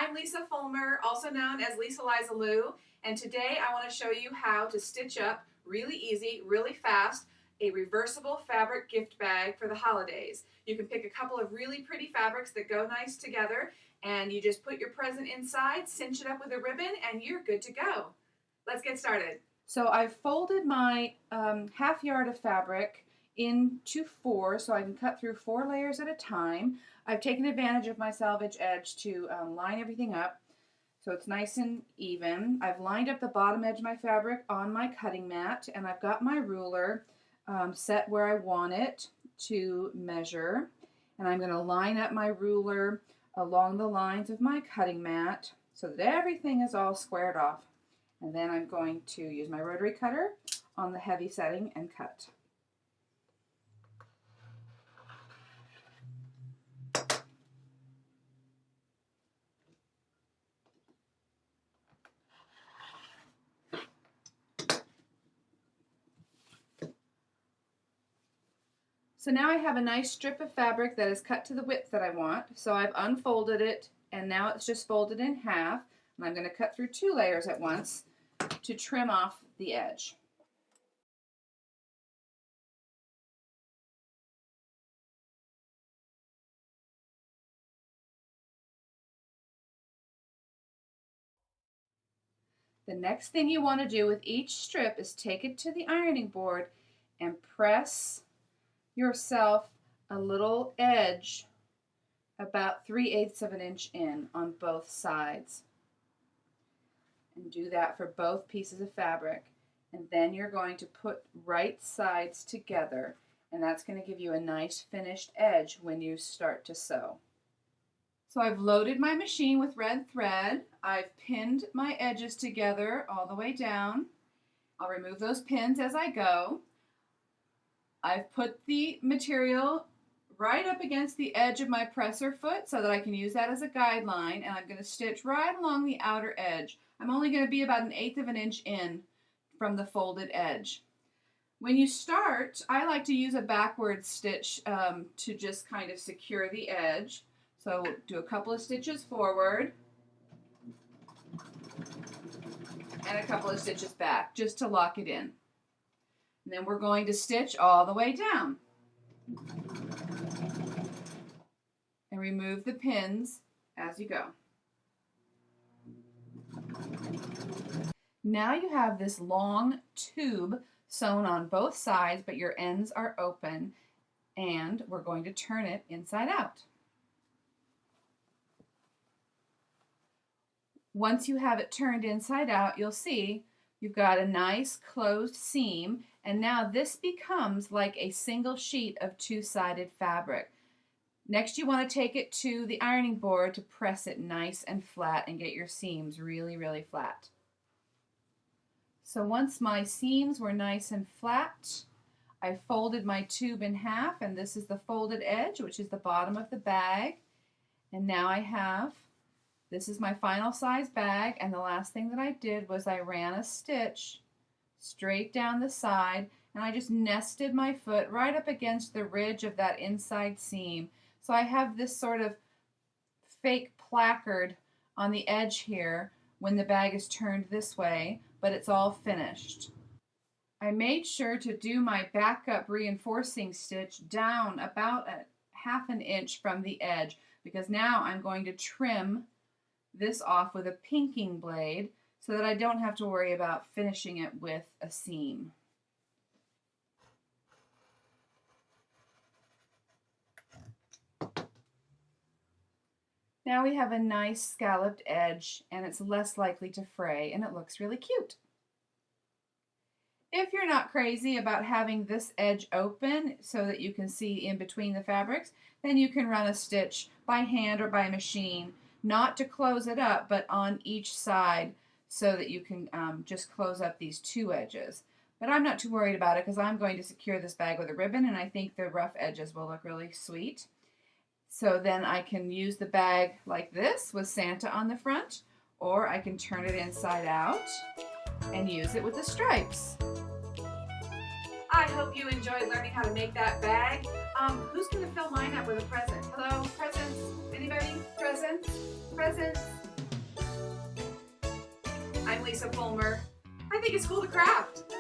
I'm Lisa Fulmer, also known as Lisa Liza Lou, and today I want to show you how to stitch up really easy, really fast, a reversible fabric gift bag for the holidays. You can pick a couple of really pretty fabrics that go nice together, and you just put your present inside, cinch it up with a ribbon, and you're good to go. Let's get started. So I've folded my half yard of fabric into 4 so I can cut through 4 layers at a time. I've taken advantage of my salvage edge to line everything up so it's nice and even. I've lined up the bottom edge of my fabric on my cutting mat, and I've got my ruler set where I want it to measure, and I'm going to line up my ruler along the lines of my cutting mat so that everything is all squared off. And then I'm going to use my rotary cutter on the heavy setting and cut. So now I have a nice strip of fabric that is cut to the width that I want. So I've unfolded it, and now it's just folded in half. And I'm going to cut through 2 layers at once to trim off the edge. The next thing you want to do with each strip is take it to the ironing board and press yourself a little edge about 3/8 of an inch in on both sides. And do that for both pieces of fabric. And then you're going to put right sides together, and that's going to give you a nice finished edge when you start to sew. So I've loaded my machine with red thread. I've pinned my edges together all the way down. I'll remove those pins as I go. I've put the material right up against the edge of my presser foot so that I can use that as a guideline, and I'm going to stitch right along the outer edge. I'm only going to be about 1/8 of an inch in from the folded edge. When you start, I like to use a backward stitch to just kind of secure the edge. So do a couple of stitches forward and a couple of stitches back just to lock it in. And then we're going to stitch all the way down. And remove the pins as you go. Now you have this long tube sewn on both sides, but your ends are open, and we're going to turn it inside out. Once you have it turned inside out, you'll see you've got a nice closed seam, and now this becomes like a single sheet of 2-sided fabric. Next, you want to take it to the ironing board to press it nice and flat and get your seams really, really flat. So once my seams were nice and flat, I folded my tube in half, and this is the folded edge, which is the bottom of the bag. And now this is my final size bag, and the last thing that I did was I ran a stitch straight down the side, and I just nested my foot right up against the ridge of that inside seam. So I have this sort of fake placard on the edge here when the bag is turned this way, but it's all finished. I made sure to do my backup reinforcing stitch down about 1/2 an inch from the edge, because now I'm going to trim this off with a pinking blade so that I don't have to worry about finishing it with a seam. Now we have a nice scalloped edge, and it's less likely to fray, and it looks really cute. If you're not crazy about having this edge open so that you can see in between the fabrics, then you can run a stitch by hand or by machine, not to close it up, but on each side so that you can just close up these 2 edges. But I'm not too worried about it because I'm going to secure this bag with a ribbon, and I think the rough edges will look really sweet. So then I can use the bag like this with Santa on the front, or I can turn it inside out and use it with the stripes. I hope you enjoyed learning how to make that bag. Who's going to fill mine up with a present? Hello, presents? Anybody? Presents? Presents? Lisa Fulmer. I think it's cool to craft.